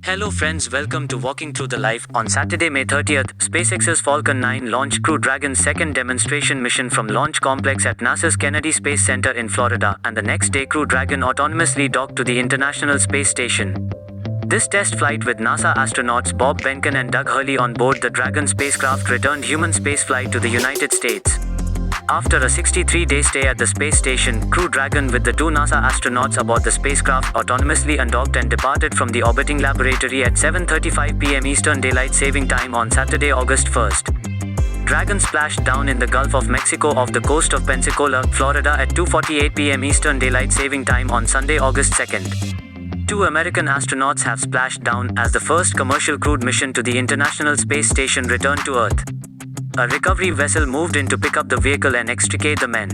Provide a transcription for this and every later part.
Hello friends, welcome to Walking Through the Life. On Saturday, May 30th, SpaceX's Falcon 9 launched Crew Dragon's second demonstration mission from Launch Complex at NASA's Kennedy Space Center in Florida, and the next day Crew Dragon autonomously docked to the International Space Station. This test flight with NASA astronauts Bob Behnken and Doug Hurley on board the Dragon spacecraft returned human spaceflight to the United States. After a 63-day stay at the space station, Crew Dragon with the two NASA astronauts aboard the spacecraft autonomously undocked and departed from the orbiting laboratory at 7:35 p.m. Eastern Daylight Saving Time on Saturday, August 1st. Dragon splashed down in the Gulf of Mexico off the coast of Pensacola, Florida at 2:48 p.m. Eastern Daylight Saving Time on Sunday, August 2nd. Two American astronauts have splashed down as the first commercial crewed mission to the International Space Station returned to Earth. A recovery vessel moved in to pick up the vehicle and extricate the men.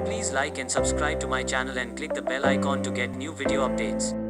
Please like and subscribe to my channel and click the bell icon to get new video updates.